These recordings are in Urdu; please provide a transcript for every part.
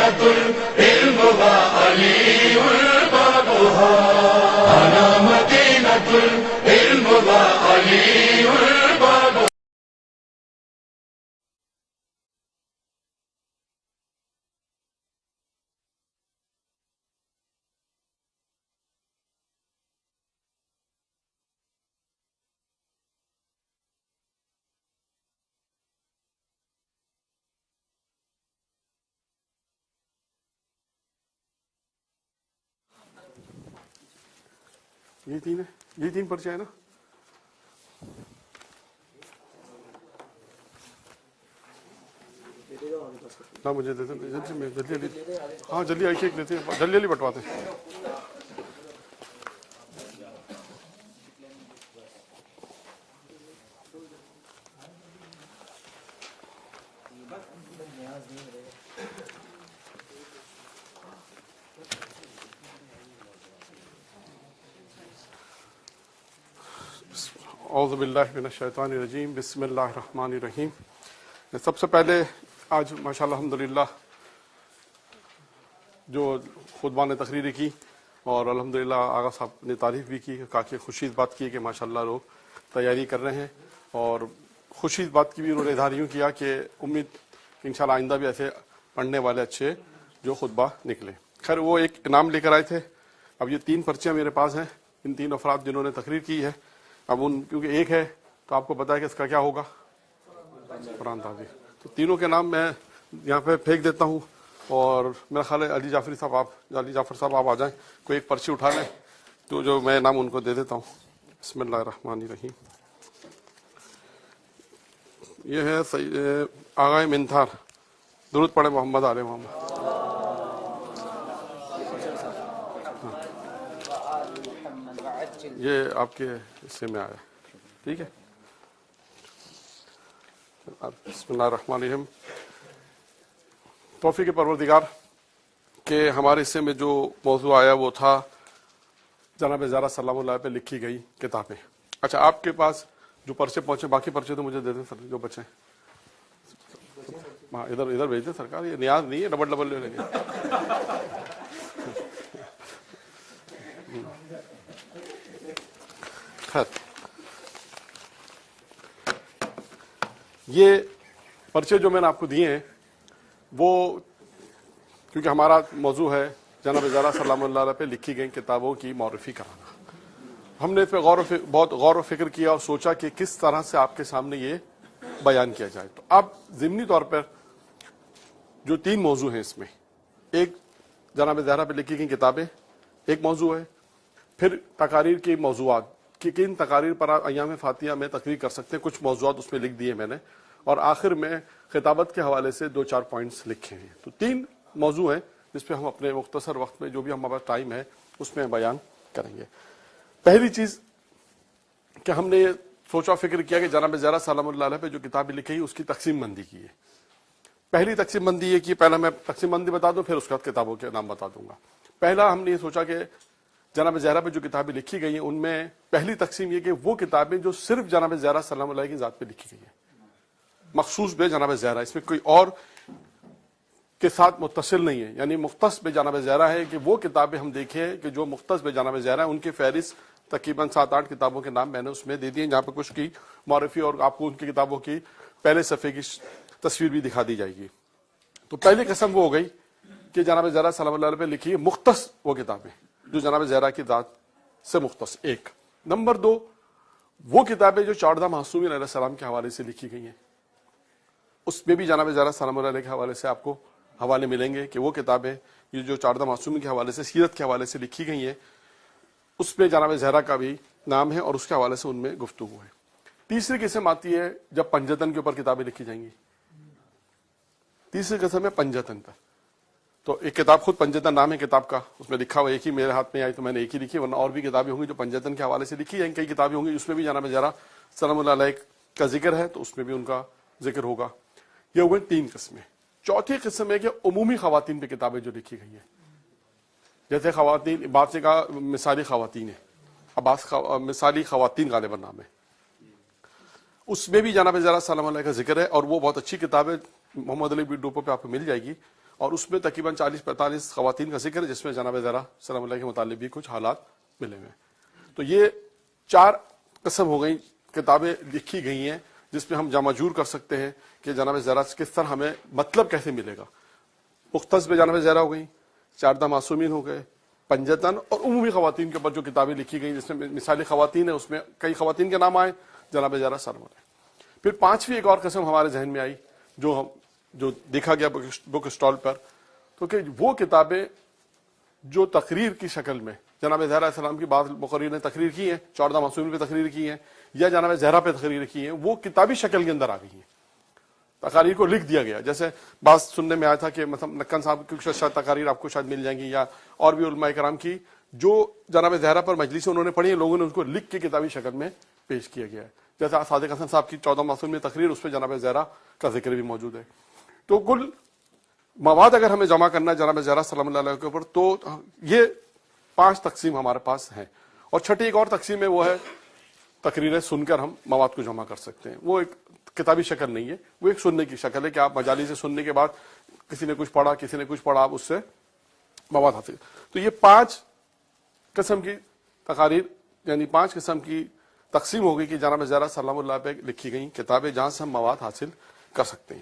مدينة العلم وعلي بابها، أنا مدينة العلم وعلي بابها. یہ تین ہے، یہ تین پرچے ہیں نا؟ نہ مجھے دیتے جلدی جلدی، ہاں جلدی ایک ایک لیتے ہیں، جلدی جلدی بٹواتے ہیں. اعوذ باللہ من الشیطان الرجیم، بسم اللہ الرحمن الرحیم. سب سے پہلے آج ماشاءاللہ الحمدللہ جو خطبہ نے تقریری کی اور الحمدللہ آغا صاحب نے تعریف بھی کی، کافی خوشی اس بات کی کہ ماشاءاللہ لوگ تیاری کر رہے ہیں، اور خوشی اس بات کی بھی انہوں نے اظہار یوں کیا کہ امید کہ انشاءاللہ آئندہ بھی ایسے پڑھنے والے اچھے جو خطبہ نکلے. خیر وہ ایک انعام لے کر آئے تھے. اب یہ تین پرچیاں میرے پاس ہیں، ان تین افراد جنہوں نے تقریر کی ہے. اب ان کیونکہ ایک ہے تو آپ کو پتا ہے کہ اس کا کیا ہوگا، قرآن تازی. تو تینوں کے نام میں یہاں پہ پھینک دیتا ہوں، اور میرا خیال ہے علی جعفر صاحب آپ آ جائیں، کوئی ایک پرچی اٹھا لیں تو جو میں نام ان کو دے دیتا ہوں. بسم اللہ الرحمن الرحیم. یہ ہے آغا منتھار. درود پڑھے محمد آل محمد. یہ آپ کے حصے میں آیا، ٹھیک ہے. بسم اللہ الرحمن الرحیم. توفیق پروردگار کہ ہمارے حصے میں جو موضوع آیا وہ تھا جناب زہرا سلام اللہ پہ لکھی گئی کتابیں. اچھا آپ کے پاس جو پرچے پہنچے، باقی پرچے تو مجھے دے دیں سر جو بچے. ہاں ادھر بھیج دیں سرکار، یہ نیاز نہیں ہے ڈبل ڈبل لے لیں گے. یہ پرچے جو میں نے آپ کو دیے ہیں وہ کیونکہ ہمارا موضوع ہے جناب زہرا سلام اللہ علیہ پہ لکھی گئی کتابوں کی معرفی کرانا، ہم نے اس پہ بہت غور و فکر کیا اور سوچا کہ کس طرح سے آپ کے سامنے یہ بیان کیا جائے. تو اب ضمنی طور پر جو تین موضوع ہیں اس میں، ایک جناب زہرا پہ لکھی گئی کتابیں ایک موضوع ہے، پھر تقاریر کے موضوعات کہ کن تقاریر پر آپ ایام فاتحہ میں تقریر کر سکتے ہیں، کچھ موضوعات اس میں لکھ دیے میں نے، اور آخر میں خطابت کے حوالے سے 2-4 پوائنٹس لکھے ہیں. تو تین موضوع ہیں جس پہ ہم اپنے مختصر وقت میں جو بھی ہمارا ٹائم ہے اس میں بیان کریں گے. پہلی چیز کہ ہم نے یہ سوچا فکر کیا کہ جناب زہرا سلام اللہ علیہ پہ جو کتابیں لکھی اس کی تقسیم بندی کی ہے. پہلی تقسیم بندی یہ کی، پہلا میں تقسیم بندی بتا دوں پھر اس کے بعد کتابوں کے نام بتا دوں گا. پہلا ہم نے یہ سوچا کہ جناب زہرا پہ جو کتابیں لکھی گئی ہیں ان میں پہلی تقسیم یہ کہ وہ کتابیں جو صرف جناب زہرا سلام اللہ کی ذات پہ لکھی گئی ہیں، مخصوص بے جناب زہرا، اس میں کوئی اور کے ساتھ متصل نہیں ہے، یعنی مختص بے جناب زہرا ہے کہ وہ کتابیں ہم دیکھیں کہ جو مختص بے جناب زہرا ہے ان کی فہرست تقریباً 7-8 کتابوں کے نام میں نے اس میں دے دیے، جہاں پہ کچھ کی معرفی اور آپ کو ان کی کتابوں کی پہلے صفحے کی تصویر بھی دکھا دی جائے گی. تو پہلی قسم وہ ہو گئی کہ جناب زہرا سلام اللہ علیہ پہ لکھی ہے مختص وہ کتابیں جو جناب زہرا کی ذات سے مختص. ایک نمبر 2 وہ کتابیں جو 14 معصومین علیہ السلام کے حوالے سے لکھی گئی ہیں، اس میں بھی جناب زہرا سلام اللہ علیہ کے حوالے سے آپ کو حوالے ملیں گے کہ وہ کتابیں یہ جو 14 معصومین کے حوالے سے سیرت کے حوالے سے لکھی گئی ہیں اس میں جناب زہرا کا بھی نام ہے اور اس کے حوالے سے ان میں گفتگو ہے. تیسری قسم آتی ہے جب پنجتن کے اوپر کتابیں لکھی جائیں گی. تیسری قسم ہے پنجتن پر. تو ایک کتاب خود پنجتن نام ہے کتاب کا، اس میں لکھا ہوا ایک ہی میرے ہاتھ میں آئی تو میں نے ایک ہی لکھی، ورنہ اور بھی کتابیں ہوں گی جو پنجتن کے حوالے سے لکھی ہیں. کئی کتابیں ہوں گی اس میں بھی جناب زہرا سلام اللہ علیہ کا ذکر ہے تو اس میں بھی ان کا ذکر ہوگا. یہ ہوئے 3 قسمیں. چوتھی قسم ہے کہ عمومی خواتین پہ کتابیں جو لکھی گئی ہیں، جیسے خواتین بعض سے کہا مثالی خواتین ہیں، عباس مثالی خواتین غالباً نام ہے، اس میں بھی جناب زہرا سلام اللہ کا ذکر ہے اور وہ بہت اچھی کتاب ہے، محمد علی ڈوپو پہ آپ کو مل جائے گی. اور اس میں تقریباً 40-45 خواتین کا ذکر ہے، جس میں جناب زہرا سلام اللہ کے متعلق بھی کچھ حالات ملے ہوئے ہیں۔ تو یہ 4 قسم ہو گئی کتابیں لکھی گئی ہیں جس میں ہم جمع جور کر سکتے ہیں کہ جناب زہرا کس طرح ہمیں مطلب کیسے ملے گا۔ مختص بے جناب زہرا ہو گئی، 4 معصومین ہو گئے، پنجتن اور عمومی خواتین کے اوپر جو کتابیں لکھی گئی جس میں مثالی خواتین ہیں، اس میں کئی خواتین کے نام آئے جناب زہرا سلام علیہ۔ پھر 5ویں ایک اور قسم ہمارے ذہن میں آئی جو دیکھا گیا بک اسٹال پر، تو کہ وہ کتابیں جو تقریر کی شکل میں جناب زہرا علیہ السلام کی بعض مقررین نے تقریر کی ہیں، 14 معصومین پہ تقریر کی ہیں یا جناب زہرا پہ تقریر کی ہیں، وہ کتابی شکل کے اندر آ گئی ہیں، تقاریر کو لکھ دیا گیا۔ جیسے بعض سننے میں آیا تھا کہ مثلا نکن صاحب کی کچھ تقاریر آپ کو شاید مل جائیں گی، یا اور بھی علماء کرام کی جو جناب زہرا پر مجلس انہوں نے پڑھی ہے، لوگوں نے اس کو لکھ کے کتابی شکل میں پیش کیا گیا ہے۔ جیسے صادق حسن صاحب کی 14 معصومین میں تقریر، اس پہ جناب زہرا کا ذکر بھی موجود ہے۔ تو کل مواد اگر ہمیں جمع کرنا ہے جناب زہرا سلام اللہ علیہ کے اوپر، تو یہ 5 تقسیم ہمارے پاس ہیں۔ اور چھٹی ایک اور تقسیم ہے، وہ ہے تقریریں سن کر ہم مواد کو جمع کر سکتے ہیں۔ وہ ایک کتابی شکل نہیں ہے، وہ ایک سننے کی شکل ہے کہ آپ مجالس سے سننے کے بعد کسی نے کچھ پڑھا، کسی نے کچھ پڑھا، آپ اس سے مواد حاصل۔ تو یہ 5 قسم کی تقاریر، یعنی 5 قسم کی تقسیم ہو گئی کہ جناب زہرا سلام اللہ پہ لکھی گئی کتابیں جہاں سے ہم مواد حاصل کر سکتے ہیں۔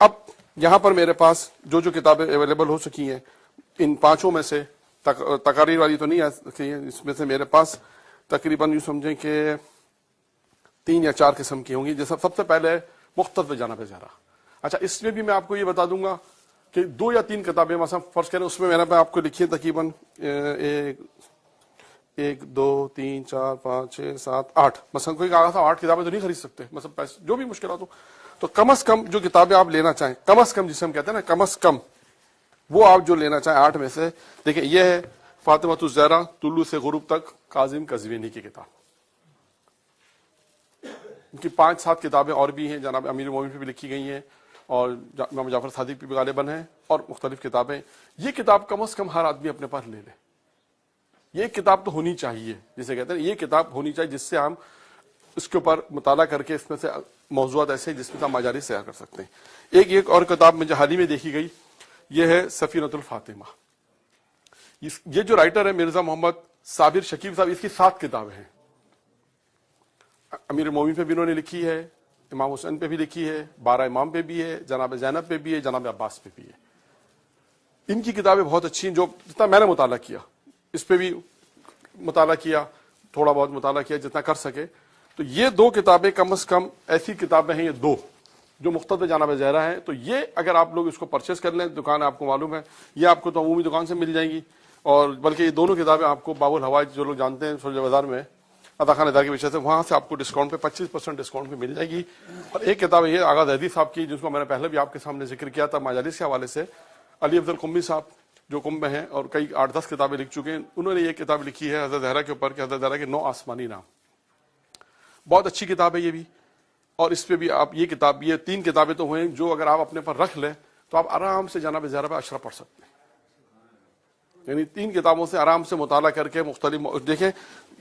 اب یہاں پر میرے پاس جو کتابیں اویلیبل ہو سکی ہیں، ان 5 میں سے تقاریر والی تو نہیں آ سکی ہیں، اس میں سے میرے پاس تقریباً یوں سمجھیں کہ 3 یا 4 قسم کی ہوں گی۔ جیسا سب سے پہلے مختصر جناب زہرا۔ اچھا، اس میں بھی میں آپ کو یہ بتا دوں گا کہ 2 یا 3 کتابیں مثلا فرض کریں، اس میں میں نے آپ کو لکھی ہے تقریباً 1 2 3 4 5 6 7 8، مثلا کوئی کہا تھا 8 کتابیں تو نہیں خرید سکتے، مثلا پیسے جو بھی مشکلات ہو، تو کم از کم جو کتابیں آپ لینا چاہیں، کم از کم جسے ہم کہتے ہیں نا کم از کم، وہ آپ جو لینا چاہیں 8 میں سے، دیکھیں یہ ہے فاطمۃ الزہرا طلوع سے غروب تک، کاظم قزوینی کی کتاب۔ ان کی 5-7 کتابیں اور بھی ہیں، جناب امیر المومنین پہ بھی لکھی گئی ہیں، اور امام جعفر صادق پہ بھی غالباً ہیں، اور مختلف کتابیں۔ یہ کتاب کم از کم ہر آدمی اپنے پاس لے لے، یہ کتاب تو ہونی چاہیے، جسے کہتے ہیں یہ کتاب ہونی چاہیے جس سے ہم اس کے اوپر مطالعہ کر کے اس میں سے موضوعات ایسے جس میں ہم مجالس تیار کر سکتے ہیں۔ ایک اور کتاب مجھے حال ہی میں دیکھی گئی، یہ ہے سفینۃ الفاطمہ۔ یہ جو رائٹر ہے مرزا محمد صابر شکیب صاحب، اس کی 7 کتابیں ہیں۔ امیر المومنین پہ بھی انہوں نے لکھی ہے، امام حسین پہ بھی لکھی ہے، 12 امام پہ بھی ہے، جناب زینب پہ بھی ہے، جناب عباس پہ بھی ہے۔ ان کی کتابیں بہت اچھی ہیں، جو جتنا میں نے مطالعہ کیا، اس پہ بھی مطالعہ کیا، تھوڑا بہت مطالعہ کیا جتنا کر سکے۔ تو یہ 2 کتابیں کم از کم ایسی کتابیں ہیں، یہ 2 جو مختصر جناب زہرا ہیں۔ تو یہ اگر آپ لوگ اس کو پرچیز کر لیں، دکان آپ کو معلوم ہے، یہ آپ کو تو عمومی دکان سے مل جائیں گی، اور بلکہ یہ دونوں کتابیں آپ کو باب الحوائج جو لوگ جانتے ہیں سولجر بازار میں عطا خان ادار کے پیچھے سے، وہاں سے آپ کو ڈسکاؤنٹ پہ 25% ڈسکاؤنٹ پہ مل جائے گی۔ اور ایک کتاب یہ آغا زیدی صاحب کی، جس کو میں نے پہلے بھی آپ کے سامنے ذکر کیا تھا مجالس کے حوالے سے، علی افضل قمی صاحب جو قم میں ہیں اور کئی 8-10 کتابیں لکھ چکے ہیں، انہوں نے یہ کتاب لکھی ہے حضرت زہرا کے اوپر کہ حضرت زہرا کے 9 آسمانی نام۔ بہت اچھی کتاب ہے یہ بھی، اور اس پہ بھی آپ یہ 3 کتابیں تو ہوئیں جو اگر آپ اپنے پر رکھ لیں تو آپ آرام سے جناب زہرا پہ اشرف پڑھ سکتے ہیں۔ یعنی 3 کتابوں سے آرام سے مطالعہ کر کے مختلف، دیکھیں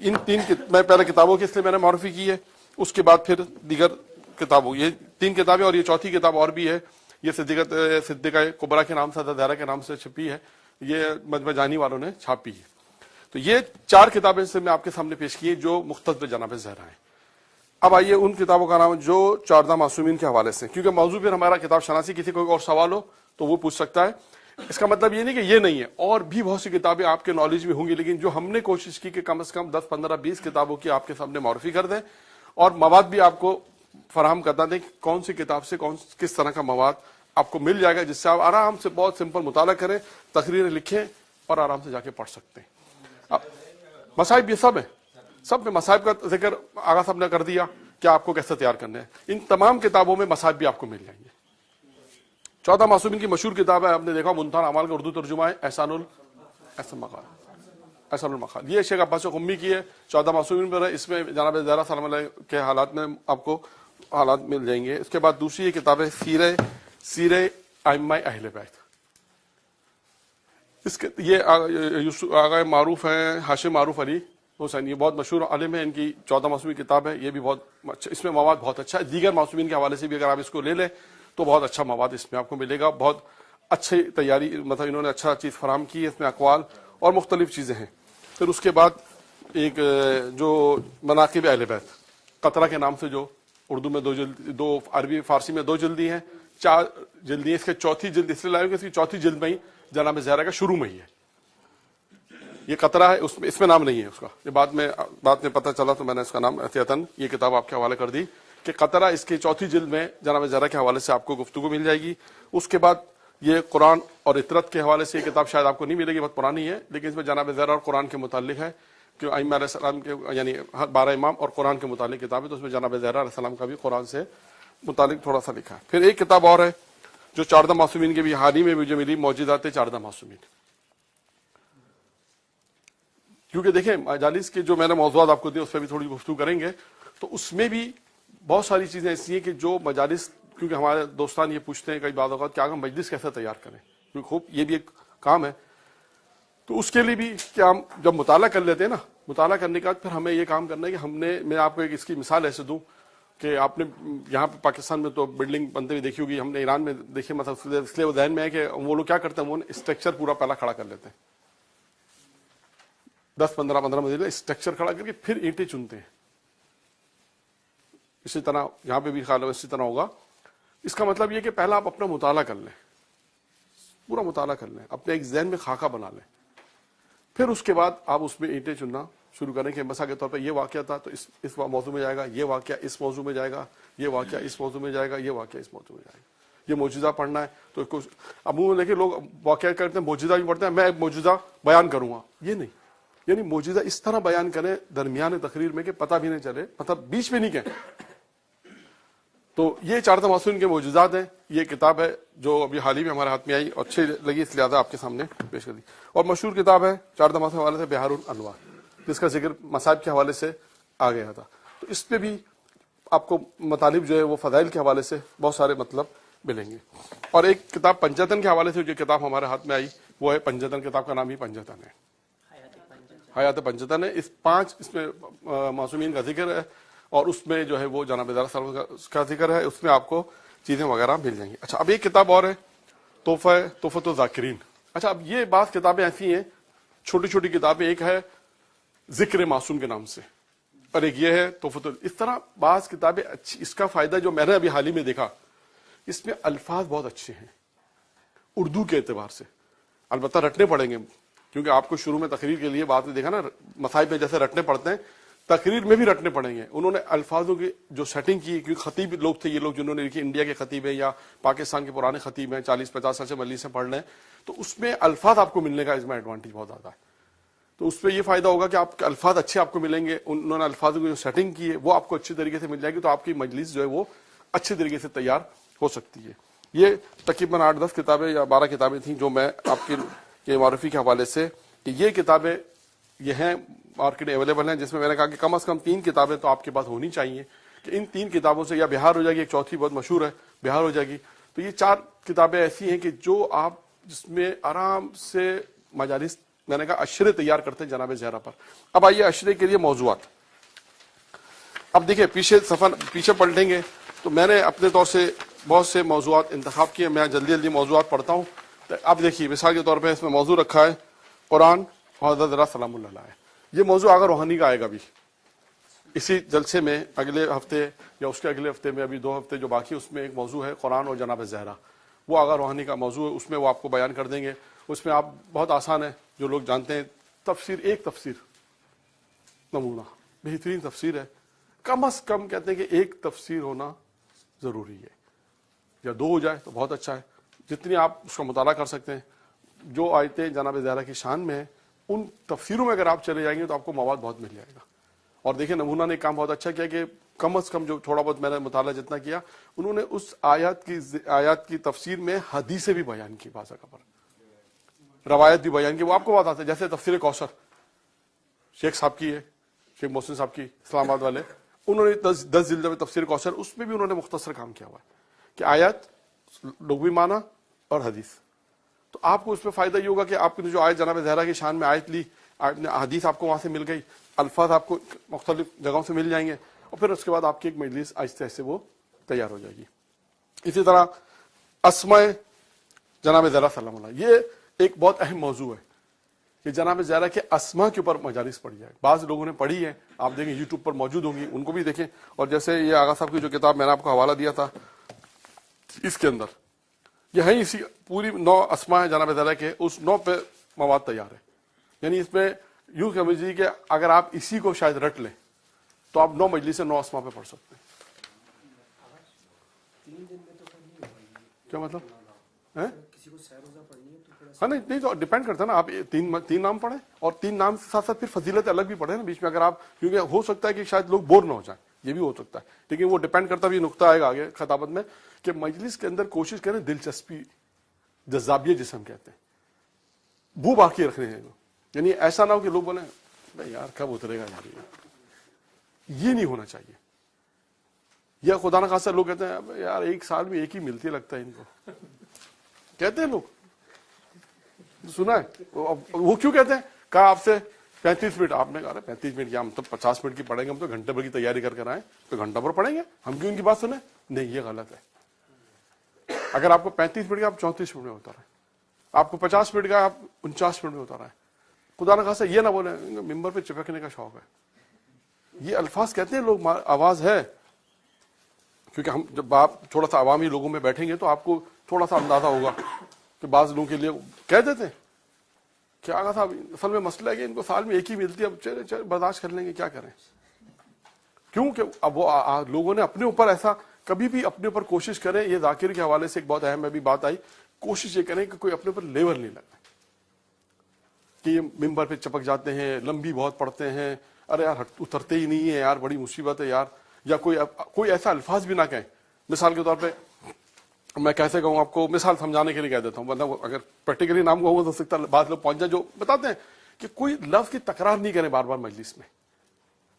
ان 3 میں پہلے کتابوں کی اس لیے میں نے معرفی کی ہے، اس کے بعد پھر دیگر کتابوں، یہ 3 کتابیں اور یہ 4تھی کتاب اور بھی ہے، یہ صدیقہ کبریٰ کے نام سے حضرت زہرا کے نام سے چھپی ہے، یہ مجمع جانی والوں نے چھاپی ہے۔ تو یہ 4 کتابیں سے میں آپ کے سامنے پیش کی ہیں جو مختصر جناب زہرا ہیں۔ اب آئیے ان کتابوں کا نام جو 14 معصومین کے حوالے سے، کیونکہ موضوع پھر ہمارا کتاب شناسی، کسی کوئی اور سوال ہو تو وہ پوچھ سکتا ہے۔ اس کا مطلب یہ نہیں کہ یہ نہیں ہے، اور بھی بہت سی کتابیں آپ کے نالج میں ہوں گی، لیکن جو ہم نے کوشش کی کہ کم از کم 10 15 20 کتابوں کی آپ کے سامنے معرفی کر دیں، اور مواد بھی آپ کو فراہم کرتا دیں کہ کون سی کتاب سے کس طرح کا مواد آپ کو مل جائے گا، جس سے آپ آرام سے بہت سمپل مطالعہ کریں، تقریریں لکھیں اور آرام سے جا کے پڑھ سکتے ہیں۔ مصائب یہ سب ہیں، سب میں مصائب کا ذکر آغا صاحب نے کر دیا کہ آپ کو کیسے تیار کرنا ہے۔ ان تمام کتابوں میں مصائب بھی آپ کو مل جائیں گے۔ 14 معصومین کی مشہور کتاب ہے، آپ نے دیکھا منتہی الاعمال کا اردو ترجمہ ہے احسان المقال، یہ شیخ عباس قمی کی ہے، 14 معصومین پر ہے، اس میں جناب زہرا سلام اللہ کے حالات میں آپ کو حالات مل جائیں گے۔ اس کے بعد دوسری یہ کتاب ہے سیرہ ائمہ اہل بیت، اس کے یہ آغا معروف ہیں ہاشم معروف علی حسین، یہ بہت مشہور عالم ہے، ان کی 14 معصومین کتاب ہے، یہ بھی بہت اچھا، اس میں مواد بہت اچھا ہے، دیگر معصومین کے حوالے سے بھی اگر آپ اس کو لے لیں تو بہت اچھا مواد اس میں آپ کو ملے گا، بہت اچھی تیاری مطلب انہوں نے اچھا چیز فراہم کی ہے، اس میں اقوال اور مختلف چیزیں ہیں۔ پھر اس کے بعد ایک جو مناقب اہل بیت قطرہ کے نام سے جو اردو میں دو عربی فارسی میں 2 جلدی ہیں، 4 جلدی ہیں، اس کے چوتھی جلد اس لیے لائے کہ اس کی چوتھی جلد میں ہی جناب زہرا کا شروع میں ہی ہے۔ یہ قطرہ ہے، اس میں نام نہیں ہے اس کا، یہ بعد میں پتہ چلا تو میں نے اس کا نام احتیاطاً یہ کتاب آپ کے حوالے کر دی کہ قطرہ اس کی چوتھی جلد میں جناب زہرا کے حوالے سے آپ کو گفتگو مل جائے گی۔ اس کے بعد یہ قرآن اور اطرت کے حوالے سے یہ کتاب شاید آپ کو نہیں ملے گی، بہت پرانی ہے، لیکن اس میں جناب زہرا اور قرآن کے متعلق ہے کہ ائمہ علیہ السلام کے یعنی 12 امام اور قرآن کے متعلق کتاب ہے، تو اس میں جناب زہرا علیہ السلام کا بھی قرآن سے متعلق تھوڑا سا لکھا ہے۔ پھر ایک کتاب اور ہے جو 14 معصومین کے بھی حال ہی میں مجھے ملی، معجزات 14 معصومین۔ کیونکہ دیکھیں مجالس کے جو میں نے موضوعات آپ کو دیے اس پہ بھی تھوڑی گفتگو کریں گے، تو اس میں بھی بہت ساری چیزیں ایسی ہیں کہ جو مجالس، کیونکہ ہمارے دوستان یہ پوچھتے ہیں کئی بعض اوقات کہ ہم مجلس کیسے تیار کریں، کیونکہ خوب یہ بھی ایک کام ہے، تو اس کے لیے بھی کہ ہم جب مطالعہ کر لیتے ہیں نا، مطالعہ کرنے کے بعد پھر ہمیں یہ کام کرنا ہے کہ میں آپ کو ایک اس کی مثال ایسے دوں کہ آپ نے یہاں پہ پاکستان میں تو بلڈنگ بنتے ہوئے دیکھی ہوگی، ہم نے ایران میں دیکھی، مطلب اس لیے وہ ذہن میں ہے کہ وہ لوگ کیا کرتے ہیں، وہ اسٹرکچر پورا پہلا کھڑا کر لیتے ہیں، 10-15 منزل اسٹرکچر کھڑا کر کے پھر اینٹیں چنتے ہیں۔ اسی طرح یہاں پہ بھی خیال اسی طرح ہوگا۔ اس کا مطلب یہ کہ پہلا آپ اپنا مطالعہ کر لیں، پورا مطالعہ کر لیں، اپنے ایک ذہن میں خاکہ بنا لیں، پھر اس کے بعد آپ اس میں اینٹیں چننا شروع کریں کہ مثال کے طور پہ یہ واقعہ تھا تو اس موضوع میں جائے گا، یہ واقعہ اس موضوع میں جائے گا، یہ واقعہ اس موضوع میں جائے گا، یہ واقعہ اس موضوع میں جائے گا، یہ معجزہ پڑھنا ہے تو کچھ عموماً دیکھیں لوگ واقعہ کرتے ہیں، معجزہ بھی پڑھتے ہیں، میں ایک معجزہ بیان کروں گا، یہ نہیں، یعنی معجزہ اس طرح بیان کریں درمیان تقریر میں کہ پتہ بھی نہیں چلے، مطلب بیچ میں نہیں کہیں۔ تو یہ 14 معصومین کے معجزات ہیں، یہ کتاب ہے جو ابھی حال ہی میں ہمارے ہاتھ میں آئی اور اچھی لگی، اس لہٰذا آپ کے سامنے پیش کر دی، اور مشہور کتاب ہے 14 معصومین کے حوالے سے بحار الانوار، جس کا ذکر مصائب کے حوالے سے آ گیا تھا، تو اس پہ بھی آپ کو مطالب جو ہے وہ فضائل کے حوالے سے بہت سارے مطلب ملیں گے۔ اور ایک کتاب پنجتن کے حوالے سے جو کتاب ہمارے ہاتھ میں آئی وہ ہے پنجتن، کتاب کا نام ہی پنجتن ہے، حیات پنجتن ہے۔ اس میں معصومین کا ذکر ہے اور اس میں جو ہے وہ جناب زہرا صلی اللہ علیہ وسلم کا ذکر ہے، اس میں آپ کو چیزیں وغیرہ مل جائیں گی۔ اچھا، اب ایک کتاب اور ہے تحفۃ الذاکرین۔ اچھا، اب یہ بعض کتابیں ایسی ہیں چھوٹی چھوٹی کتابیں، ایک ہے ذکر معصوم کے نام سے اور ایک یہ ہے تحفۃ اس طرح بعض کتابیں اچھی۔ اس کا فائدہ جو میں نے ابھی حال ہی میں دیکھا، اس میں الفاظ بہت اچھے ہیں اردو کے اعتبار سے، البتہ رٹنے پڑیں گے کیونکہ آپ کو شروع میں تقریر کے لیے بات میں دیکھا نا، مصائب میں جیسے رٹنے پڑتے ہیں، تقریر میں بھی رٹنے پڑیں گے۔ انہوں نے الفاظوں کی جو سیٹنگ کی، کیونکہ خطیب لوگ تھے یہ لوگ جنہوں نے لکھی، انڈیا کے خطیب ہیں یا پاکستان کے پرانے خطیب ہیں، 40-50 سال سے مجلس سے پڑھ رہے ہیں، تو اس میں الفاظ آپ کو ملنے کا اس میں ایڈوانٹیج بہت زیادہ ہے۔ تو اس پہ یہ فائدہ ہوگا کہ آپ کے الفاظ اچھے آپ کو ملیں گے، انہوں نے الفاظوں کی جو سیٹنگ کی ہے وہ آپ کو اچھی طریقے سے مل جائے گی، تو آپ کی مجلس جو ہے وہ اچھے طریقے سے تیار ہو سکتی ہے۔ یہ تقریباً 8-10 کتابیں یا 12 کتابیں تھیں جو میں آپ کے معرفی کے حوالے سے، کہ یہ کتابیں یہ ہیں مارکیٹ اویلیبل ہیں، جس میں نے کہا کہ کم از کم 3 کتابیں تو آپ کے پاس ہونی چاہیے، کہ ان 3 کتابوں سے یا بہار ہو جائے گی، ایک چوتھی بہت مشہور ہے بہار ہو جائے گی، تو یہ 4 کتابیں ایسی ہیں کہ جو آپ جس میں آرام سے مجالس میں نے کہا اشرے تیار کرتے ہیں جناب زہرا پر۔ اب آئیے اشرے کے لیے موضوعات۔ اب دیکھیں پیچھے پلٹیں گے تو میں نے اپنے طور سے بہت سے موضوعات انتخاب کیے، میں جلدی موضوعات پڑھتا ہوں۔ اب دیکھیے مثال کے طور پہ اس میں موضوع رکھا ہے قرآن اور حضرت زہرا سلام اللہ علیہ۔ یہ موضوع اگر روحانی کا آئے گا بھی اسی جلسے میں اگلے ہفتے یا اس کے اگلے ہفتے میں، ابھی 2 ہفتے جو باقی، اس میں ایک موضوع ہے قرآن اور جناب زہرا، وہ اگر روحانی کا موضوع ہے، اس میں وہ آپ کو بیان کر دیں گے۔ اس میں آپ بہت آسان ہے، جو لوگ جانتے ہیں، ایک تفسیر نمونہ بہترین تفسیر ہے، کم از کم کہتے ہیں کہ ایک تفسیر ہونا ضروری ہے، یا 2 ہو جائے تو بہت اچھا ہے، جتنی آپ اس کا مطالعہ کر سکتے ہیں۔ جو آیتیں جناب زہرا کی شان میں ہیں ان تفسیروں میں اگر آپ چلے جائیں گے تو آپ کو مواد بہت مل جائے گا۔ اور دیکھیں نمونہ نے کام بہت اچھا کیا کہ کم از کم جو تھوڑا بہت میں نے مطالعہ جتنا کیا، انہوں نے اس آیات کی تفسیر میں حدیثیں بھی بیان کی، بعض جگہ پر روایت بھی بیان کی، وہ آپ کو بات آتا ہے۔ جیسے تفسیر کوثر شیخ صاحب کی ہے، شیخ محسن صاحب کی اسلام آباد والے، انہوں نے 10 جلد میں تفسیر کوثر، اس میں بھی انہوں نے مختصر کام کیا ہوا ہے کہ آیات لغوی معنی اور حدیث۔ تو آپ کو اس میں فائدہ یہ ہوگا کہ آپ نے جو آیت جناب زہرا کی شان میں آیت لی، حدیث آپ کو وہاں سے مل گئی، الفاظ آپ کو مختلف جگہوں سے مل جائیں گے، اور پھر اس کے بعد آپ کی ایک مجلس آہستہ آہستہ وہ تیار ہو جائے گی۔ اسی طرح اسماء جناب زہرا سلام اللہ، یہ ایک بہت اہم موضوع ہے کہ جناب زہرا کے اسما کے اوپر مجالس پڑھی جائے. بعض لوگوں نے پڑھی ہے، آپ دیکھیں یوٹیوب پر موجود ہوں گی، ان کو بھی دیکھیں. اور جیسے یہ آغا صاحب کی جو کتاب میں نے آپ کو حوالہ دیا تھا، اس کے اندر یہ ہے اسی پوری 9 اسما ہے جناب زہرا کے، اس 9 پہ مواد تیار ہے. یعنی اس میں یوں سمجھیے کہ اگر آپ اسی کو شاید رٹ لیں تو آپ 9 مجلس سے 9 اسما پہ پڑھ سکتے ہیں. کیا مطلب ہے؟ ہاں نہیں تو ڈیپینڈ کرتا ہے نا، آپ تین نام پڑھیں اور 3 نام کے ساتھ ساتھ پھر فضیلت الگ بھی پڑھیں نا بیچ میں. اگر آپ، کیونکہ ہو سکتا ہے کہ شاید لوگ بور نہ ہو جائیں، یہ بھی ہو سکتا ہے، لیکن وہ ڈیپینڈ کرتا بھی نقطہ آئے گا آگے خطابت میں کہ مجلس کے اندر کوشش کریں دلچسپی، جذابیت جسے ہم کہتے ہیں، وہ باقی رکھنے ہیں. یعنی ایسا نہ ہو کہ لوگ بولیں نہیں یار کب اترے گا یار، یہ نہیں ہونا چاہیے. یا خدا نہ خاصا لوگ کہتے ہیں یار 1 سال میں ایک ہی ملتی ہے لگتا ہے ان کو، کہتے ہیں لوگ، سنا ہے. وہ کیوں کہتے ہیں؟ کہا آپ سے 35 منٹ، آپ نے کہا 35 منٹ کیا، ہم تو 50 منٹ کی پڑھیں گے، ہم تو گھنٹے بھر کی تیاری کر آئیں تو گھنٹہ بھر پڑھیں گے، ہم کیوں ان کی بات سنیں؟ نہیں، یہ غلط ہے. اگر آپ کو 35 منٹ کا آپ 34 منٹ میں اتر رہے ہیں، آپ کو 50 منٹ کا آپ 49 منٹ میں اتر رہے ہیں. خدا نہ خاصا یہ نہ بولیں ممبر پہ چپکنے کا شوق ہے. یہ الفاظ کہتے ہیں لوگ، آواز ہے، کیونکہ ہم جب آپ تھوڑا سا عوامی لوگوں میں بیٹھیں گے تو آپ کو تھوڑا سا اندازہ ہوگا کہ بعض لوگوں کے لیے کہہ دیتے ہیں کہ آغا صاحب اصل میں مسئلہ ہے کہ ان کو سال میں ایک ہی ملتی ہے، اب چلے برداشت کر لیں گے، کیا کریں. کیونکہ اب وہ لوگوں نے اپنے اوپر ایسا کبھی بھی اپنے اوپر کوشش کریں. یہ ذاکر کے حوالے سے ایک بہت اہم ابھی بات آئی، کوشش یہ کریں کہ کوئی اپنے اوپر لیول نہیں لگائے کہ یہ ممبر پہ چپک جاتے ہیں، لمبی بہت پڑھتے ہیں، ارے یار اترتے ہی نہیں ہے یار، بڑی مصیبت ہے یار. یا کوئی ایسا الفاظ بھی نہ کہیں. مثال کے طور پہ میں کیسے کہوں آپ کو، مثال سمجھانے کے لیے کہہ دیتا ہوں، ورنہ اگر پریکٹیکلی نام کہوں تو سکتا بعض لوگ پہنچ جائیں جو بتاتے ہیں کہ کوئی لفظ کی تکرار نہیں کریں بار بار مجلس میں.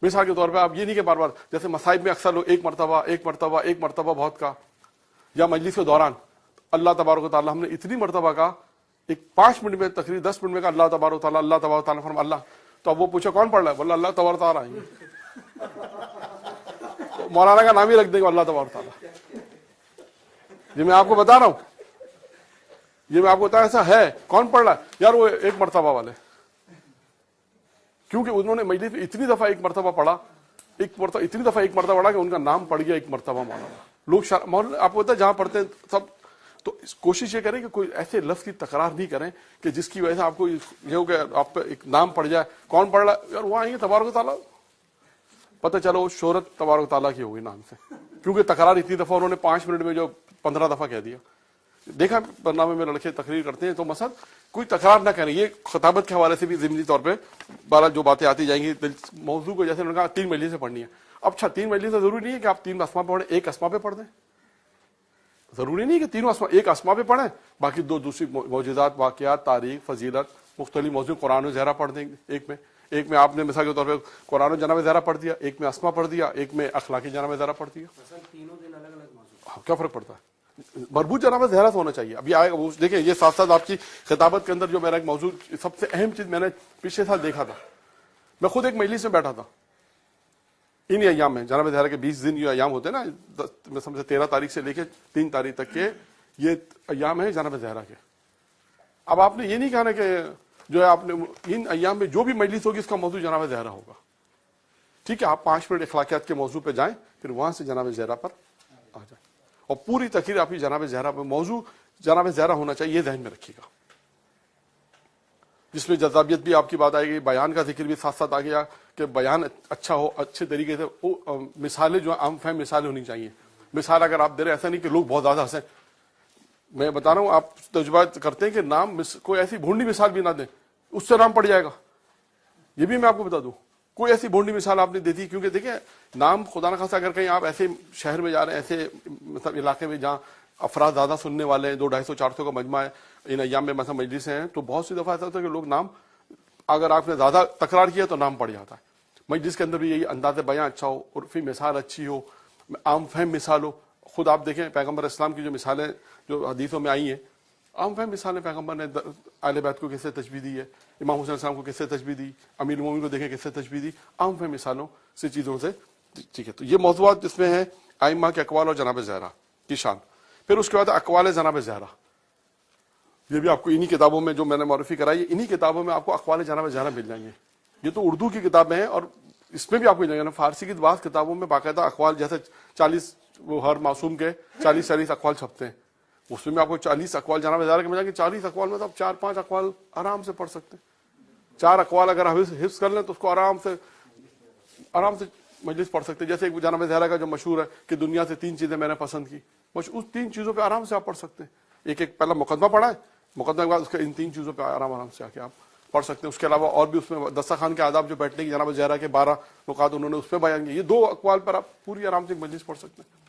مثال کے طور پہ آپ یہ نہیں کہ بار بار، جیسے مصائب میں اکثر لوگ ایک مرتبہ بہت کہا، یا مجلس کے دوران اللہ تبارک و تعالیٰ ہم نے اتنی مرتبہ کہا، ایک 5 منٹ میں تقریر 10 منٹ میں کہا اللہ تبارک و تعالیٰ، اللہ تبارک و تعالیٰ فرما اللہ. تو اب وہ پوچھا کون پڑھ رہا ہے، بولا اللہ تبارک و تعالیٰ. مولانا کا نام ہی رکھ دیں گے اللہ تبارک و تعالیٰ. یہ میں آپ کو بتا رہا ہوں، یہ میں آپ کو بتا ایسا ہے. کون پڑھ رہا ہے یار، وہ 1 مرتبہ والے، کیونکہ انہوں نے مجلس میں اتنی دفعہ 1 مرتبہ پڑھا، اتنی دفعہ 1 مرتبہ پڑھا کہ ان کا نام پڑ گیا 1 مرتبہ مولانا. لوگ آپ کو پتا جہاں پڑھتے ہیں سب، تو کوشش یہ کریں کہ کوئی ایسے لفظ کی تکرار نہیں کریں کہ جس کی وجہ سے آپ کو یہ ہو کہ آپ پہ ایک نام پڑ جائے. کون پڑھ رہا ہے یار، وہ آئیں گے تبارک و تعالیٰ، پتہ چلو شہرت تبارک و تعالیٰ کی ہوگی نام سے، کیونکہ تکرار اتنی دفعہ انہوں نے 5 منٹ میں جو 15 دفعہ کہہ دیا. دیکھا برنامے میں لڑکے تقریر کرتے ہیں تو مثلا کوئی تکرار نہ کریں. یہ خطابت کے حوالے سے بھی ضمنی طور پہ بارہ جو باتیں آتی جائیں گی موضوع کو، جیسے انہوں نے کہا 3 مجلس سے پڑھنی ہے. اب اچھا 3 مجلس سے ضروری نہیں ہے کہ آپ 3 اسما پڑھیں، 1 اسما پہ پڑھ دیں. ضروری نہیں ہے کہ تینوں اسما 1 اسما پہ پڑھیں، باقی 2 دوسری معجزات، واقعات، تاریخ، فضیلت، مختلف موضوع قرآن و زہرا پڑھ دیں گے. ایک میں آپ نے مثال کے طور پہ قرآن و جناب زہرا پڑھ دیا، ایک میں اسما پڑھ دیا، ایک میں اخلاقی جناب زہرا پڑھ دیا. کیا فرق پڑتا ہے؟ مربوط جناب زہرا سے ہونا چاہیے. ابھی آئے گا وہ دیکھیں. یہ ساتھ ساتھ آپ کی خطابت کے اندر جو میرا ایک موضوع، سب سے اہم چیز میں نے پچھلے سال دیکھا تھا، میں خود ایک مجلس میں بیٹھا تھا ان ایام میں، جناب زہرا کے 20 دن جو ایام ہوتے ہیں نا، میں سمجھے 13 تاریخ سے لے کے 3 تاریخ تک کے یہ ایام ہیں جناب زہرا کے. اب آپ نے یہ نہیں کہنا کہ جو ہے آپ نے ان ایام میں جو بھی مجلس ہوگی اس کا موضوع جناب زہرا ہوگا. ٹھیک ہے، آپ 5 منٹ اخلاقیات کے موضوع پہ جائیں، پھر وہاں سے جناب زہرا پر آ جائیں، اور پوری تقریر آپ کی جناب زہرا پہ، موضوع جناب زہرا ہونا چاہیے، یہ ذہن میں رکھیے گا. جس میں جذابیت بھی آپ کی بات آئے گی، بیان کا ذکر بھی ساتھ ساتھ آ گیا کہ بیان اچھا ہو، اچھے طریقے سے. مثالیں جو عام فہم مثالیں ہونی چاہیے. مثال اگر آپ دے رہے، ایسا نہیں کہ لوگ بہت زیادہ ہنسیں. میں بتا رہا ہوں، آپ تجربہ کرتے ہیں کہ نام کوئی ایسی بھونڈی مثال بھی نہ دیں، اس سے نام پڑ جائے گا. یہ بھی میں آپ کو بتا دوں، کوئی ایسی بھونڈی مثال آپ نے دے دی، کیونکہ دیکھیں نام خدا نہ خاصا اگر کہیں آپ ایسے شہر میں جا رہے ہیں، ایسے مطلب علاقے میں جہاں افراد زیادہ سننے والے ہیں، 200 250 400 کا مجمع ہے، ان ایام میں مثلا مجلس ہیں، تو بہت سی دفعہ ایسا ہوتا ہے کہ لوگ نام اگر آپ نے زیادہ تکرار کیا تو نام پڑ جاتا ہے. مجلس کے اندر بھی یہی انداز بیان اچھا ہو، عرفی مثال اچھی ہو، عام فہم مثال ہو. خود آپ دیکھیں پیغمبر اسلام کی جو مثالیں جو حدیثوں میں آئی ہیں، عام فہم مثالیں پیغمبر نے اہل بیت کو کیسے تشبیہ دی ہے، امام حسین السلام کو کیسے تشبیہ دی، امیر المومنین کو دیکھیں کیسے تشبیہ دی، عام فہم مثالوں سے چیزوں سے. ٹھیک ہے، تو یہ موضوعات جس میں ہیں ائمہ کے اقوال اور جناب زہرا کی شان. پھر اس کے بعد اقوال جناب زہرا. یہ بھی آپ کو انہی کتابوں میں جو میں نے معرفی کرائی، انہی کتابوں میں آپ کو اقوال جناب زہرا مل جائیں گے. یہ تو اردو کی کتابیں ہیں اور اس میں بھی آپ کو مل جائیں گے. فارسی کی بعض کتابوں میں باقاعدہ اقوال جیسے 40 وہ ہر معصوم کے 40 اقوال چھپتے ہیں، اس میں آپ کو 40 اقوال جناب زہرا کے مل جائیں گے. 40 اقوال میں تو آپ 4-5 اقوال آرام سے پڑھ سکتے ہیں. 4 اقوال اگر حفظ کر لیں تو اس کو آرام سے مجلس پڑھ سکتے ہیں. جیسے ایک جناب زہرا کا جو مشہور ہے کہ دنیا سے 3 چیزیں میں نے پسند کی، بس اس 3 چیزوں پہ آرام سے آپ پڑھ سکتے ہیں. ایک پہلا مقدمہ پڑھا ہے، مقدمے کے بعد اس کے ان 3 چیزوں پہ آرام سے آ کے آپ پڑھ سکتے ہیں. اس کے علاوہ اور بھی اس میں دسترخوان کے آداب جو بیٹھنے کی جناب زہرا کے 12 نکات انہوں نے اس پہ بیان کیے. یہ 2 اقوال پر آپ پوری آرام سے مجلس پڑھ سکتے ہیں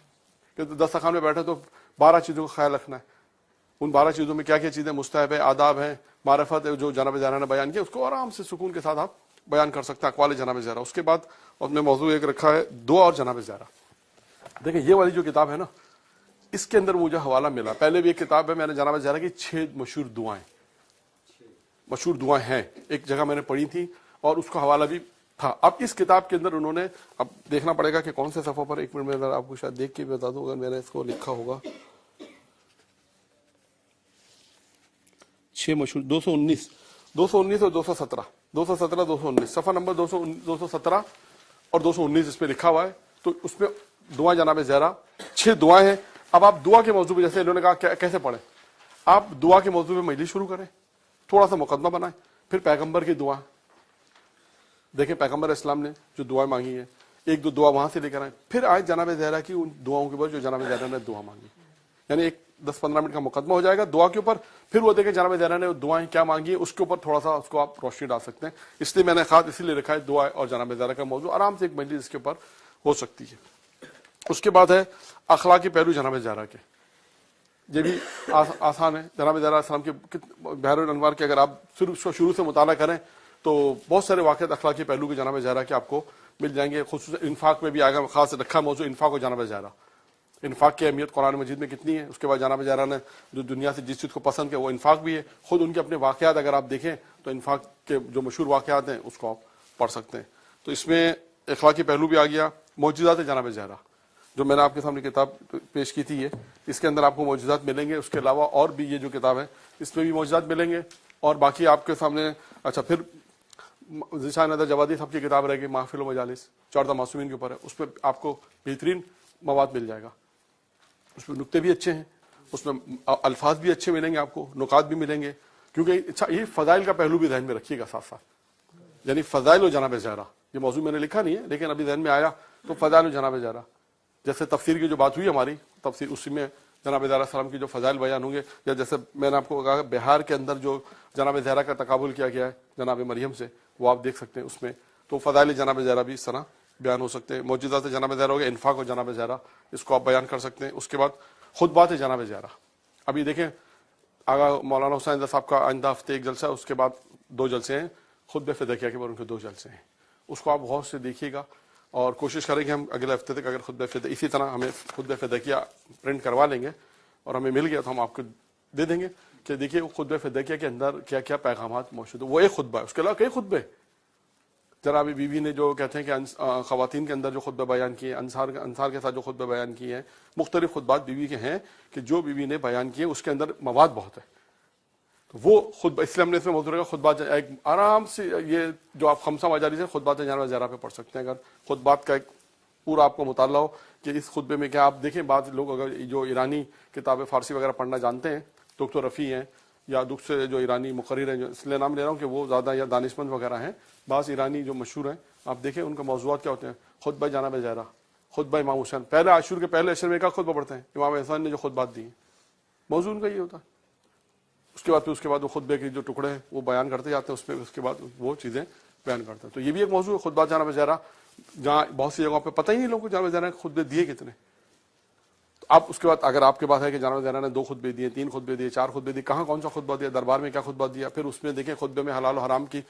کہ دسترخوان میں بیٹھے تو 12 چیزوں کا خیال رکھنا ہے. ان 12 چیزوں میں کیا کیا چیزیں مستحب ہے، آداب ہیں، معرفت ہے جو جناب زہرا نے بیان کیا، اس کو آرام سے سکون کے ساتھ آپ بیان کر سکتے ہیں اقوال جناب زہرا. اس کے بعد اس نے موضوع ایک رکھا ہے دعا اور جناب زہرا. دیکھیں یہ والی جو کتاب ہے نا، اس کے اندر مجھے حوالہ ملا. پہلے بھی ایک کتاب ہے میں نے جناب زہرا کی 6 مشہور دعائیں ہیں، ایک جگہ میں نے پڑھی تھی اور اس کا حوالہ بھی تھا. اب اس کتاب کے اندر انہوں نے، اب دیکھنا پڑے گا کہ کون سے صفحہ پر، 1 منٹ میں آپ کو شاید دیکھ کے بتا دوں اگر میں نے اس کو لکھا ہوگا. 6 مشہور 219 اور 217 219 صفحہ نمبر 217 اور 219 اس پہ لکھا ہوا ہے. تو اس میں دعا جناب زہرا 6 دعائیں ہیں. اب آپ دعا کے موضوع پہ، جیسے انہوں نے کہا کیسے پڑھیں، آپ دعا کے موضوع پہ مجلس شروع کریں، تھوڑا سا مقدمہ بنائیں، پھر پیغمبر کی دعا دیکھیں، پیغمبر اسلام نے جو دعائیں مانگی ہیں 1-2 دعا وہاں سے لے کر آئیں، پھر آئے جناب زہرا کی ان دعاؤں کے اوپر جو جناب زہرا نے دعا مانگی. یعنی ایک 10-15 منٹ کا مقدمہ ہو جائے گا دعا کے اوپر، پھر وہ دیکھیں جناب زہرا نے دعائیں کیا مانگی ہیں، اس کے اوپر تھوڑا سا اس کو آپ روشنی ڈال سکتے ہیں. اس لیے میں نے خاص اسی لیے رکھا ہے دعا اور جناب زہرا کا موضوع، آرام سے ایک مجلس اس کے اوپر ہو سکتی ہے. اس کے بعد ہے اخلاقی پہلو جناب زہرا کے. یہ بھی آسان ہے. جناب زہرا السلام کے بحر الانوار کے اگر آپ شروع سے مطالعہ کریں تو بہت سارے واقعات اخلاقی پہلو کے جناب زہرا کے آپ کو مل جائیں گے. خصوصاً انفاق میں بھی آئے گا، خاص رکھا موضوع انفاق اور جناب زہرا. انفاق کی اہمیت قرآن مجید میں کتنی ہے. اس کے بعد جناب زہرا نے جو دنیا سے جس چیز کو پسند کیا وہ انفاق بھی ہے. خود ان کے اپنے واقعات اگر آپ دیکھیں تو انفاق کے جو مشہور واقعات ہیں اس کو آپ پڑھ سکتے ہیں. تو اس میں اخلاقی پہلو بھی آ گیا. معجزات جناب زہرا جو میں نے آپ کے سامنے کتاب پیش کی تھی، اس کے اندر آپ کو معجزات ملیں گے. اس کے علاوہ اور بھی یہ جو کتاب ہے اس میں بھی معجزات ملیں گے. اور باقی آپ کے سامنے اچھا پھر ذیشان ندر جوادی صاحب کی کتاب رہے گی محفل و مجالس 14 معصومین کے اوپر ہے. اس پہ آپ کو بہترین مواد مل جائے گا. اس میں نکتے بھی اچھے ہیں، اس میں الفاظ بھی اچھے ملیں گے، آپ کو نکات بھی ملیں گے. کیونکہ اچھا یہ فضائل کا پہلو بھی ذہن میں رکھیے گا ساتھ ساتھ. یعنی فضائل و جناب زہرا یہ موضوع میں نے لکھا نہیں ہے لیکن ابھی ذہن میں آیا تو فضائل و جناب زہرا. جیسے تفسیر کی جو بات ہوئی ہماری تفسیر، اسی میں جناب زہرا السلام کی جو فضائل بیان ہوں گے. یا جیسے میں نے آپ کو کہا بہار کے اندر جو جناب زہرا کا تقابل کیا گیا ہے جناب مریم سے، وہ آپ دیکھ سکتے ہیں اس میں. تو فضائل جناب زہرا بھی اس طرح بیان ہو سکتے ہیں. معجزات جناب زہرا ہو گیا، انفاق و جناب زہرا، اس کو آپ بیان کر سکتے ہیں. اس کے بعد خطبات جناب زہرا. ابھی دیکھیں آگا مولانا حسین صاحب کا آئندہ ہفتے 1 جلسہ ہے، اس کے بعد 2 جلسے ہیں. خطبہ فدیکیہ کے بعد ان کے 2 جلسے ہیں. اس کو آپ غور سے دیکھیے گا اور کوشش کریں گے ہم اگلے ہفتے تک اگر خطبہ فدیکیہ اسی طرح ہمیں خطبہ فدیکیہ پرنٹ کروا لیں گے اور ہمیں مل گیا تو ہم آپ کو دے دیں گے کہ دیکھیے خطبہ فدیکیہ کے اندر کیا کیا پیغامات موجود ہیں. وہ ایک خطبہ ہے، اس کے علاوہ کئی خطبے. جناب بیوی نے جو کہتے ہیں کہ خواتین کے اندر جو خطبہ بیان کیے، انصار کے ساتھ جو خطبہ بیان کیے ہیں، مختلف خطبات بیوی کے ہیں کہ جو بیوی نے بیان کیے اس کے اندر مواد بہت ہے. تو وہ خطبہ اس لیے ہم نے اس میں موضوع رکھا خطبات. ایک آرام سے یہ جو آپ خمسہ مجالس ہیں خطبات جناب زہرا پہ پڑھ سکتے ہیں. اگر خطبات کا ایک پورا آپ کو مطالعہ ہو کہ اس خطبے میں کیا، آپ دیکھیں بعض لوگ اگر جو ایرانی کتابیں فارسی وغیرہ پڑھنا جانتے ہیں، دکتور رفیع ہیں یا دوسرے جو ایرانی مقرر ہیں، جو اس لیے نام لے رہا ہوں کہ وہ زیادہ یا دانشمند وغیرہ ہیں، بعض ایرانی جو مشہور ہیں آپ دیکھیں ان کا موضوعات کیا ہوتے ہیں. خطبہ جناب زہرا، خطبہ امام حسین، پہلے عاشور کے پہلے عشر میں کا خطبہ پڑھتے ہیں، امام حسین نے جو خطبات دی ہیں موضوع ان کا یہ ہوتا ہے. اس کے بعد وہ خطبے کے جو ٹکڑے ہیں وہ بیان کرتے جاتے ہیں، اس میں اس کے بعد وہ چیزیں بیان کرتے ہیں. تو یہ بھی ایک موضوع ہے خطبات جناب زہرا، جہاں بہت سی جگہوں پہ پتہ ہی نہیں لوگوں کو جناب زہرا نے خطبے دیے کتنے. آپ اس کے بعد اگر آپ کے پاس ہے کہ جناب زہرا نے 2 خطبے دیے، 3 خطبے دیے، 4 خطبے دیے، کہاں کون سا خطبہ دیا، دربار میں کیا خطبہ دیا، پھر اس میں دیکھیں خطبے میں حلال و حرام کی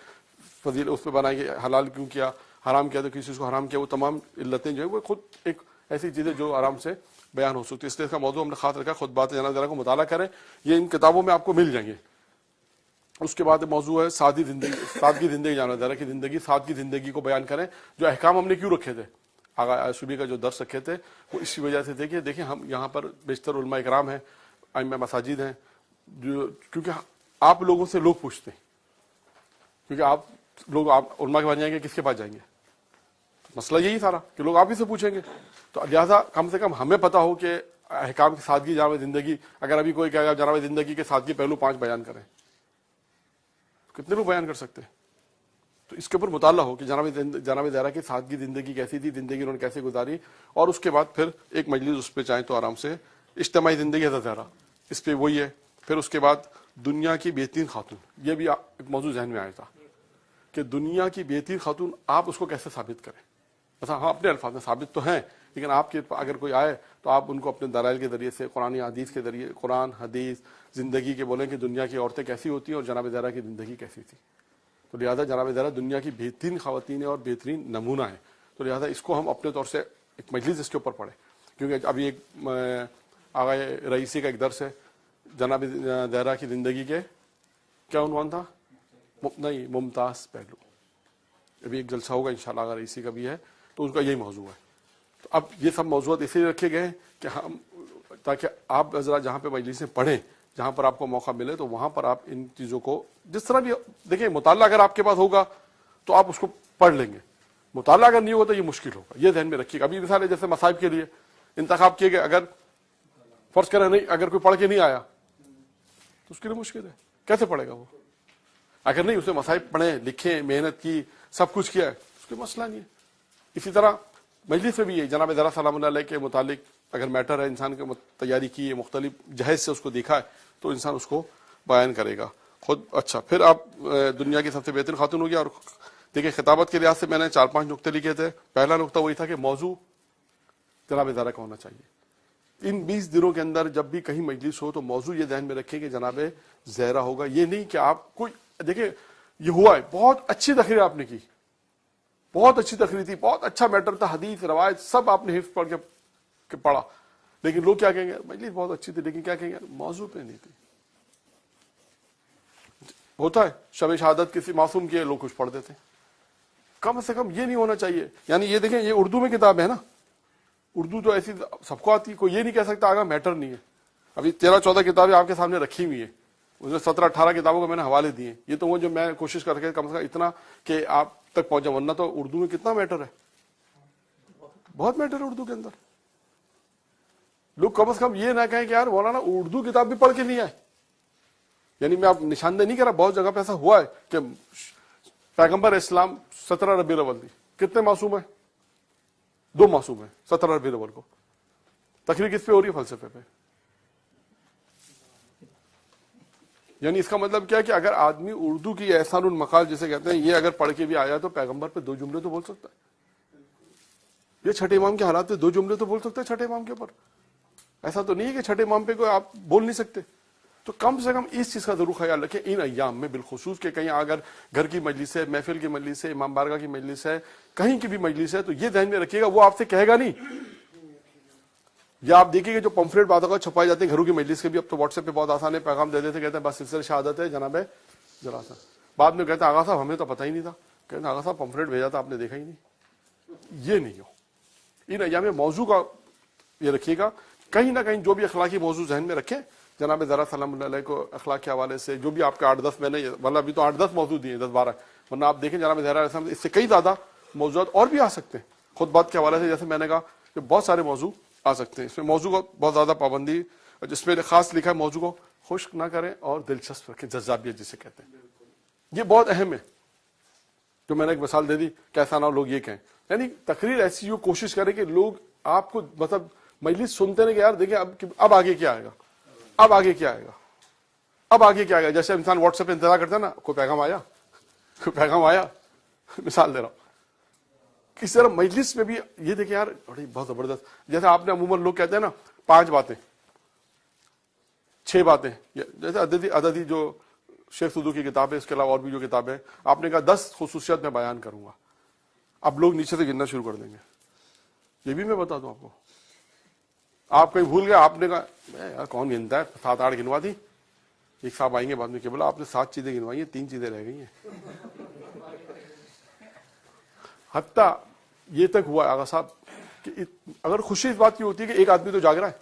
فضیلت اس پہ بنائی کہ حلال کیوں کیا، حرام کیا تو کسی چیز کو حرام کیا، وہ تمام علتیں جو ہیں وہ خود ایک ایسی چیزیں جو آرام سے بیان ہو سکتی ہے. اس لیے اس کا موضوع ہم نے خاص رکھا خطبات جناب زہرا کو مطالعہ کریں. یہ ان کتابوں میں آپ کو مل جائیں گے. اس کے بعد موضوع ہے سادگی زندگی جناب زہرا کی زندگی، سادگی زندگی کو بیان کریں. جو احکام ہم نے کیوں رکھے تھے، آغا صوبی کا جو درس رکھے تھے وہ اسی وجہ سے تھے کہ دیکھیں ہم یہاں پر بیشتر علماء اکرام ہیں، ائمہ مساجد ہیں، کیونکہ آپ لوگوں سے لوگ پوچھتے ہیں، کیونکہ آپ علماء کے پاس جائیں گے، کس کے پاس جائیں گے؟ مسئلہ یہی سارا کہ لوگ آپ ہی سے پوچھیں گے. تو لہٰذا کم سے کم ہمیں پتا ہو کہ احکام کی سادگی جناب زندگی، اگر ابھی کوئی کہے گا جناب زندگی کے سادگی پہلو 5 بیان کریں، کتنے لوگ بیان کر سکتے ہیں؟ تو اس کے اوپر مطالعہ ہو کہ جناب زہرا کی سادگی زندگی کیسی تھی، زندگی انہوں نے کیسے گزاری، اور اس کے بعد پھر ایک مجلس اس پہ چاہیں تو آرام سے اجتماعی زندگی حضرت زہرا، اس پہ وہی ہے. پھر اس کے بعد دنیا کی بہترین خاتون، یہ بھی ایک موضوع ذہن میں آیا تھا کہ دنیا کی بہترین خاتون آپ اس کو کیسے ثابت کریں. بس ہاں اپنے الفاظ میں ثابت تو ہیں، لیکن آپ کے اگر کوئی آئے تو آپ ان کو اپنے دلائل کے ذریعے سے، قرآن حدیث کے ذریعے، قرآن حدیث زندگی کے بولیں کہ دنیا کی عورتیں کیسی ہوتی ہیں اور جناب زہرا کی زندگی کیسی تھی. تو لہٰذا جناب زہرا دنیا کی بہترین خواتین ہیں اور بہترین نمونہ ہیں. تو لہٰذا اس کو ہم اپنے طور سے ایک مجلس اس کے اوپر پڑھیں، کیونکہ ابھی ایک آغا رئیسی کا ایک درس ہے جناب زہرا کی زندگی کے، کیا عنوان تھا؟ نہیں، ممتاز پہلو. ابھی ایک جلسہ ہوگا انشاءاللہ آغا رئیسی کا بھی ہے، تو اس کا یہی موضوع ہے. تو اب یہ سب موضوعات اس لیے رکھے گئے کہ ہم تاکہ آپ ذرا جہاں پہ مجلسیں پڑھیں، جہاں پر آپ کو موقع ملے تو وہاں پر آپ ان چیزوں کو جس طرح بھی دیکھیں. مطالعہ اگر آپ کے پاس ہوگا تو آپ اس کو پڑھ لیں گے، مطالعہ اگر نہیں ہوگا تو یہ مشکل ہوگا. یہ ذہن میں رکھیے گا. ابھی مثال ہے جیسے مصائب کے لیے انتخاب کیے گئے، اگر فرض کریں نہیں، اگر کوئی پڑھ کے نہیں آیا تو اس کے لیے مشکل ہے، کیسے پڑھے گا وہ؟ اگر نہیں، اسے مصائب پڑھیں، لکھیں، محنت کی، سب کچھ کیا ہے، اس کے مسئلہ نہیں ہے. اسی طرح مجلس میں بھی ہے، جناب زہرا سلام اللہ علیہ کے متعلق اگر میٹر ہے، انسان کے تیاری کی ہے، مختلف جہیز سے اس کو دیکھا ہے، تو انسان اس کو بیان کرے گا خود. اچھا، پھر آپ دنیا کی سب سے بہترین خاتون ہو گیا. اور دیکھیں خطابت کے لحاظ سے میں نے 4-5 نقطے لکھے تھے. پہلا نقطہ وہی تھا کہ موضوع جناب زہرا کا ہونا چاہیے. ان 20 دنوں کے اندر جب بھی کہیں مجلس ہو تو موضوع یہ ذہن میں رکھیں کہ جناب زہرا ہوگا. یہ نہیں کہ آپ کوئی دیکھیں یہ ہوا ہے، بہت اچھی تقریر آپ نے کی، بہت اچھی تقریر تھی، بہت اچھا میٹر تھا، حدیث روایت سب آپ نے حفظ پڑھ کے پڑھا، لیکن لوگ کیا کہیں گے؟ مجلس بہت اچھی تھی، لیکن کیا کہیں گے؟ موضوع پہ نہیں تھی. ہوتا ہے شب شہادت کسی معصوم کی ہے، لوگ کچھ پڑھ دیتے ہیں. کم سے کم یہ نہیں ہونا چاہیے. یعنی یہ دیکھیں، یہ اردو میں کتاب ہے نا، اردو تو ایسی سب کو آتی، کوئی یہ نہیں کہہ سکتا آگا میٹر نہیں ہے. ابھی 13-14 کتابیں آپ کے سامنے رکھی ہوئی ہیں، اس میں 17-18 کتابوں کو میں نے حوالے دیے. یہ تو وہ جو میں کوشش کر کے کم سے کم اتنا کہ آپ تک پہنچا، ورنہ تو اردو میں کتنا میٹر ہے، بہت میٹر ہے اردو کے اندر. لوگ کم از کم یہ نہ کہیں کہ یار مولانا اردو کتاب بھی پڑھ کے نہیں آئے. یعنی میں آپ نشاندہ نہیں کر رہا، بہت جگہ پہ ایسا ہوا ہے کہ پیغمبر اسلام 17 ربیع الاول تھی، کتنے معصوم ہیں؟ 2 معصوم ہیں 17 ربیع الاول کو. تقریر کس پہ ہو رہی ہے؟ فلسفے پہ. یعنی اس کا مطلب کیا ہے کہ اگر آدمی اردو کی احسان المقال جسے کہتے ہیں، یہ اگر پڑھ کے بھی آیا تو پیغمبر پہ 2 جملے تو بول سکتا ہے. یہ چھٹے امام کے حالات پہ 2 جملے تو بول سکتا ہے چھٹے امام کے اوپر. ایسا تو نہیں ہے کہ چھٹے امام پہ کوئی آپ بول نہیں سکتے. تو کم سے کم اس چیز کا ضرور خیال رکھیں ان ایام میں بالخصوص کہ کہیں اگر گھر کی مجلس ہے، محفل کی مجلس ہے، امام بارگاہ کی مجلس ہے، کہیں کی بھی مجلس ہے، تو یہ ذہن میں رکھیے گا وہ آپ سے کہے گا نہیں. یا آپ دیکھیے کہ جو پمفلیٹ بعض اوقات چھپائے جاتے ہیں گھروں کی مجلس کے بھی، اب تو واٹس ایپ پہ بہت آسان ہے، پیغام دے دیتے، کہتے ہیں بس سلسلہ شہادت ہے جناب ذرا سا. بعد میں کہتے ہیں آغا صاحب ہمیں تو پتہ ہی نہیں تھا، کہتے ہیں آغا صاحب پمفلیٹ بھیجا تھا آپ نے دیکھا ہی نہیں. یہ نہیں ہو. ان ایام میں موضوع کا یہ رکھیے گا، کہیں نہ کہیں جو بھی اخلاقی موضوع ذہن میں رکھیں. جناب زہرا سلام اللہ علیہ کو اخلاق کے حوالے سے جو بھی آپ کے 8-10 میں نے، ورنہ ابھی تو 8-10 موضوع دیے، 10-12، ورنہ آپ دیکھیں جناب زہرا علیہ اس سے کئی زیادہ موضوعات اور بھی آ سکتے ہیں. خطبات کے حوالے سے جیسے میں نے کہا کہ بہت سارے موضوع آ سکتے ہیں. اس میں موضوع کو بہت زیادہ پابندی، جس میں خاص لکھا ہے موضوع کو خشک نہ کریں اور دلچسپ رکھیں، جذابیت جسے کہتے ہیں. یہ بہت اہم ہے. جو میں نے ایک مثال دے دی کہ ایسا نہ ہو لوگ یہ کہیں، یعنی تقریر ایسی ہو، کوشش کریں کہ لوگ آپ کو مطلب مجلس سنتے رہے کہ یار دیکھیں اب آگے کیا آئے گا، اب آگے کیا آئے گا، اب آگے کیا آئے گا. جیسے انسان واٹس ایپ پہ انتظار کرتا ہے نا، کوئی پیغام آیا، کوئی پیغام آیا. مثال دے رہا ہوں. اس طرح مجلس میں بھی یہ دیکھیں یار بڑی بہت زبردست، جیسے آپ نے عموماً لوگ کہتے ہیں نا 5 باتیں 6 باتیں، جیسے عددی جو شیخ سدو کی کتاب ہے، اس کے علاوہ اور بھی جو کتابیں، آپ نے کہا 10 خصوصیات میں بیان کروں گا. اب لوگ نیچے سے گننا شروع کر دیں گے. یہ بھی میں بتا دوں آپ کو، آپ کہیں بھول گئے، آپ نے کہا یار کون گنتا ہے، 7-8 گنوا دی. ایک صاحب آئیں گے بعد میں کہ بولا آپ نے 7 چیزیں گنوائی ہیں، 3 چیزیں رہ گئی ہیں. حتیٰ یہ تک ہوا آغا صاحب کہ اگر خوشی اس بات کی ہوتی ہے کہ ایک آدمی تو جاگ رہا ہے،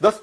10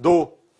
2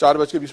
4:20